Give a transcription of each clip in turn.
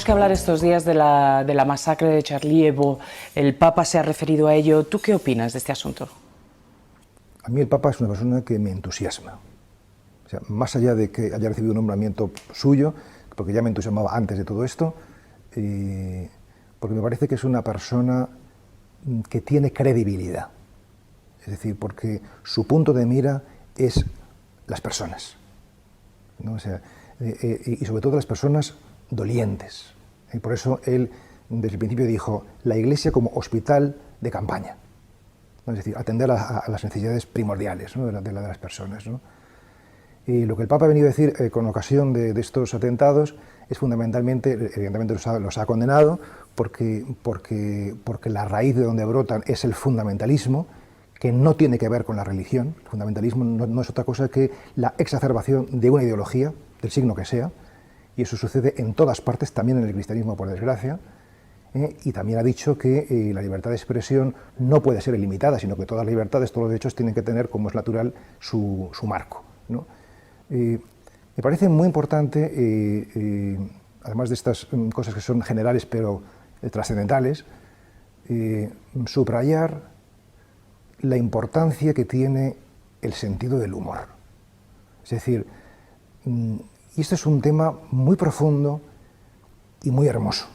Tenemos que hablar estos días de la masacre de Charlie Hebdo. El Papa se ha referido a ello. ¿Tú qué opinas de este asunto? A mí el Papa es una persona que me entusiasma. O sea, más allá de que haya recibido un nombramiento suyo, porque ya me entusiasmaba antes de todo esto, porque me parece que es una persona que tiene credibilidad. Es decir, porque su punto de mira es las personas, ¿no? O sea, y sobre todo las personas dolientes. Y por eso él desde el principio dijo la Iglesia como hospital de campaña, ¿no? Es decir, atender a las necesidades primordiales, ¿no? de las personas, ¿no? Y lo que el Papa ha venido a decir con ocasión de estos atentados es fundamentalmente, evidentemente los ha condenado, porque la raíz de donde brotan es el fundamentalismo, que no tiene que ver con la religión. El fundamentalismo no es otra cosa que la exacerbación de una ideología, del signo que sea, y eso sucede en todas partes, también en el cristianismo, por desgracia. Y también ha dicho que la libertad de expresión no puede ser ilimitada, sino que todas las libertades, todos los derechos tienen que tener, como es natural, su marco, ¿no? Me parece muy importante, además de estas cosas que son generales pero trascendentales, subrayar la importancia que tiene el sentido del humor. Es decir, y este es un tema muy profundo y muy hermoso,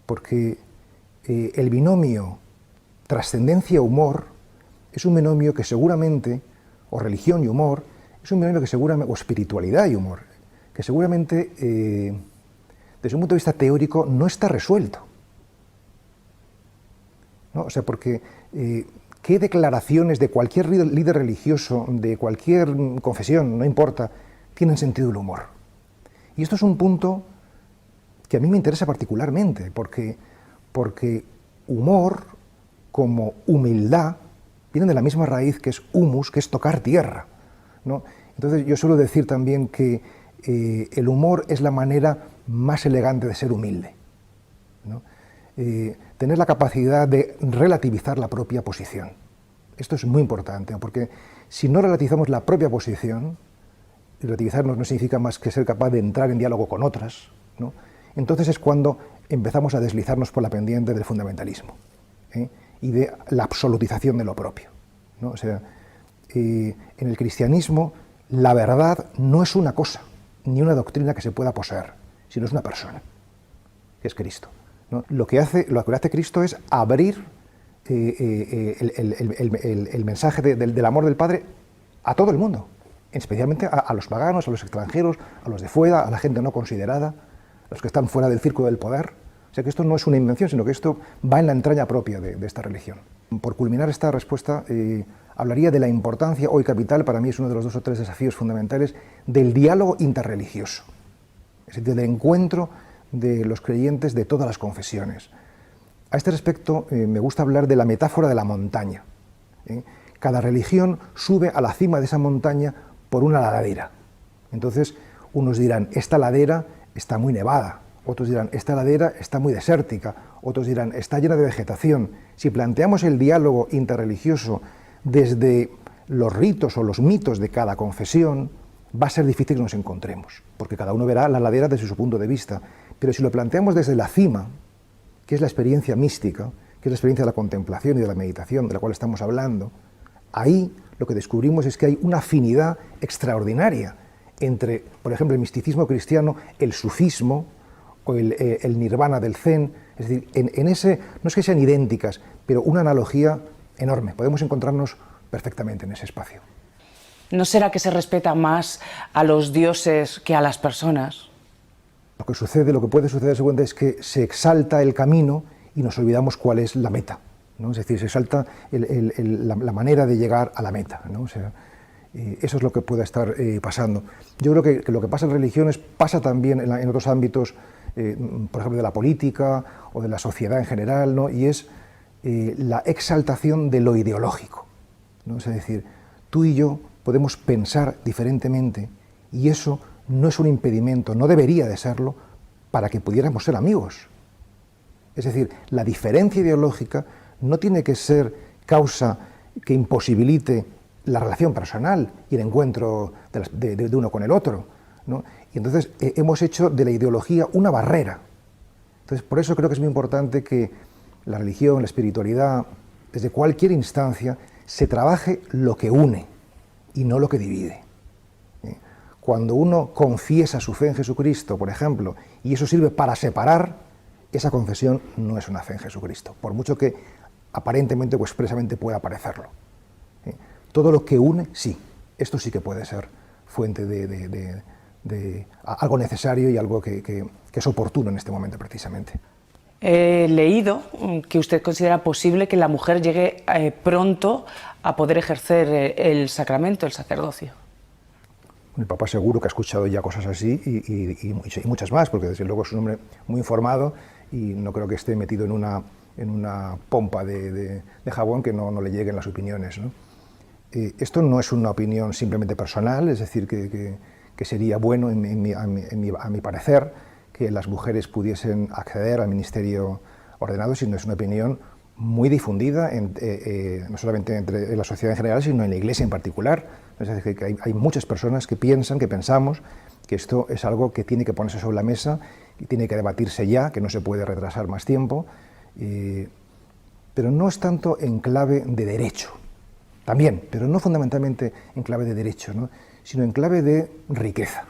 porque el binomio trascendencia-humor es un binomio que seguramente, o religión y humor, es un binomio que seguramente, o espiritualidad y humor, que seguramente, desde un punto de vista teórico, no está resuelto, ¿no? O sea, porque ¿qué declaraciones de cualquier líder religioso, de cualquier confesión, no importa, tienen sentido del humor? Y esto es un punto que a mí me interesa particularmente, porque humor como humildad vienen de la misma raíz que es humus, que es tocar tierra, ¿no? Entonces yo suelo decir también que el humor es la manera más elegante de ser humilde, ¿no? Tener la capacidad de relativizar la propia posición. Esto es muy importante, porque si no relativizamos la propia posición, y relativizarnos no significa más que ser capaz de entrar en diálogo con otras, ¿no? Entonces es cuando empezamos a deslizarnos por la pendiente del fundamentalismo, y de la absolutización de lo propio, ¿no? O sea, en el cristianismo la verdad no es una cosa, ni una doctrina que se pueda poseer, sino es una persona, que es Cristo, ¿no? Lo que hace Cristo es abrir el mensaje del amor del Padre a todo el mundo, especialmente a los paganos, a los extranjeros, a los de fuera, a la gente no considerada, a los que están fuera del círculo del poder. O sea que esto no es una invención, sino que esto va en la entraña propia de esta religión. Por culminar esta respuesta, hablaría de la importancia, hoy capital, para mí es uno de los 2 o 3 desafíos fundamentales, del diálogo interreligioso, es decir, del encuentro de los creyentes de todas las confesiones. A este respecto, me gusta hablar de la metáfora de la montaña. Cada religión sube a la cima de esa montaña por una ladera. Entonces, unos dirán, esta ladera está muy nevada, otros dirán, esta ladera está muy desértica, otros dirán, está llena de vegetación. Si planteamos el diálogo interreligioso desde los ritos o los mitos de cada confesión, va a ser difícil que nos encontremos, porque cada uno verá la ladera desde su punto de vista. Pero si lo planteamos desde la cima, que es la experiencia mística, que es la experiencia de la contemplación y de la meditación, de la cual estamos hablando, ahí lo que descubrimos es que hay una afinidad extraordinaria entre, por ejemplo, el misticismo cristiano, el sufismo o el nirvana del zen. Es decir, en ese, no es que sean idénticas, pero una analogía enorme. Podemos encontrarnos perfectamente en ese espacio. ¿No será que se respeta más a los dioses que a las personas? Lo que puede suceder seguramente es que se exalta el camino y nos olvidamos cuál es la meta, ¿no? Es decir, se exalta la manera de llegar a la meta, ¿no? O sea, eso es lo que puede estar pasando. Yo creo que lo que pasa en religiones pasa también en otros ámbitos, por ejemplo, de la política o de la sociedad en general, ¿no? Y es la exaltación de lo ideológico, ¿no? Es decir, tú y yo podemos pensar diferentemente y eso no es un impedimento, no debería de serlo, para que pudiéramos ser amigos. Es decir, la diferencia ideológica no tiene que ser causa que imposibilite la relación personal y el encuentro de uno con el otro, ¿no? Y entonces hemos hecho de la ideología una barrera Entonces, por eso creo que es muy importante que la religión, la espiritualidad, desde cualquier instancia, se trabaje lo que une y no lo que divide. Cuando uno confiesa su fe en Jesucristo, por ejemplo, y eso sirve para separar, esa confesión no es una fe en Jesucristo, por mucho que aparentemente o expresamente pueda parecerlo. Todo lo que une, sí, esto sí que puede ser fuente de algo necesario y algo que es oportuno en este momento precisamente. He leído que usted considera posible que la mujer llegue pronto a poder ejercer el sacramento, el sacerdocio. Mi papá seguro que ha escuchado ya cosas así y muchas más, porque desde luego es un hombre muy informado y no creo que esté metido en una pompa de jabón que no le lleguen las opiniones, ¿no? Esto no es una opinión simplemente personal, es decir, que sería bueno, a mi parecer, que las mujeres pudiesen acceder al ministerio ordenado, sino es una opinión muy difundida, no solamente entre la sociedad en general, sino en la Iglesia en particular. Es decir, que hay muchas personas que pensamos que esto es algo que tiene que ponerse sobre la mesa y tiene que debatirse ya, que no se puede retrasar más tiempo, pero no es tanto en clave de derecho, también, pero no fundamentalmente en clave de derecho, ¿no?, sino en clave de riqueza.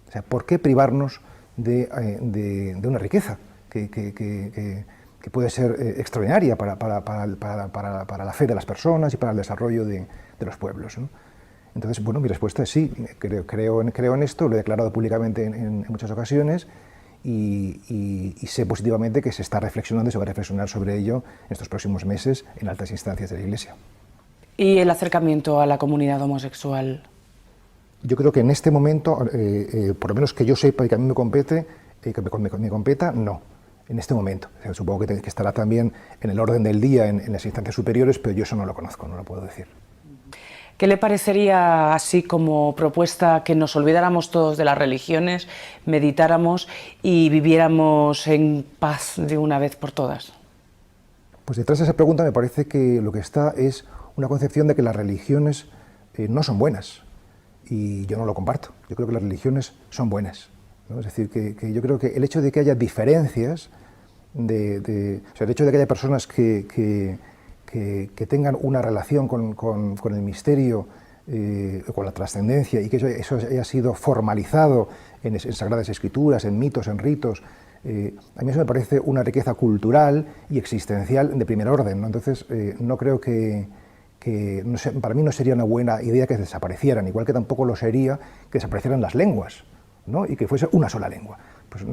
O sea, ¿por qué privarnos de una riqueza que puede ser extraordinaria para la fe de las personas y para el desarrollo de los pueblos, ¿no? Entonces, bueno, mi respuesta es sí, creo en esto, lo he declarado públicamente en muchas ocasiones y sé positivamente que se está reflexionando y se va a reflexionar sobre ello en estos próximos meses en altas instancias de la Iglesia. ¿Y el acercamiento a la comunidad homosexual? Yo creo que en este momento, por lo menos que yo sepa y que a mí me compete, me competa, no, en este momento. O sea, supongo que estará también en el orden del día en las instancias superiores, pero yo eso no lo conozco, no lo puedo decir. ¿Qué le parecería, así como propuesta, que nos olvidáramos todos de las religiones, meditáramos y viviéramos en paz de una vez por todas? Pues detrás de esa pregunta me parece que lo que está es una concepción de que las religiones no son buenas, y yo no lo comparto. Yo creo que las religiones son buenas, ¿no? Es decir, que yo creo que el hecho de que haya diferencias, o sea, el hecho de que haya personas que tengan una relación con el misterio, con la trascendencia, y que eso haya sido formalizado en sagradas escrituras, en mitos, en ritos, a mí eso me parece una riqueza cultural y existencial de primer orden, ¿no? Entonces, no creo no sé, para mí no sería una buena idea que desaparecieran, igual que tampoco lo sería que desaparecieran las lenguas, ¿no?, y que fuese una sola lengua. Pues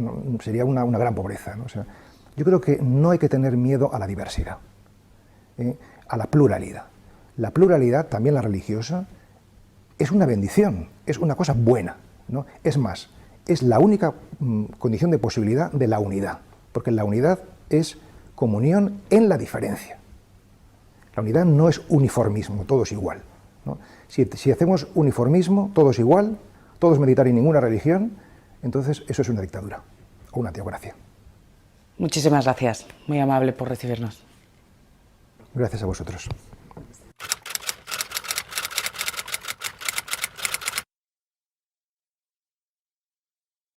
sería una gran pobreza, ¿no? O sea, yo creo que no hay que tener miedo a la diversidad, a la pluralidad. La pluralidad, también la religiosa, es una bendición, es una cosa buena, ¿no? Es más, es la única condición de posibilidad de la unidad, porque la unidad es comunión en la diferencia. La unidad no es uniformismo, todo es igual, ¿no? Si hacemos uniformismo, todo es igual, todos meditar en ninguna religión, entonces eso es una dictadura o una teocracia. Muchísimas gracias, muy amable por recibirnos. Gracias a vosotros.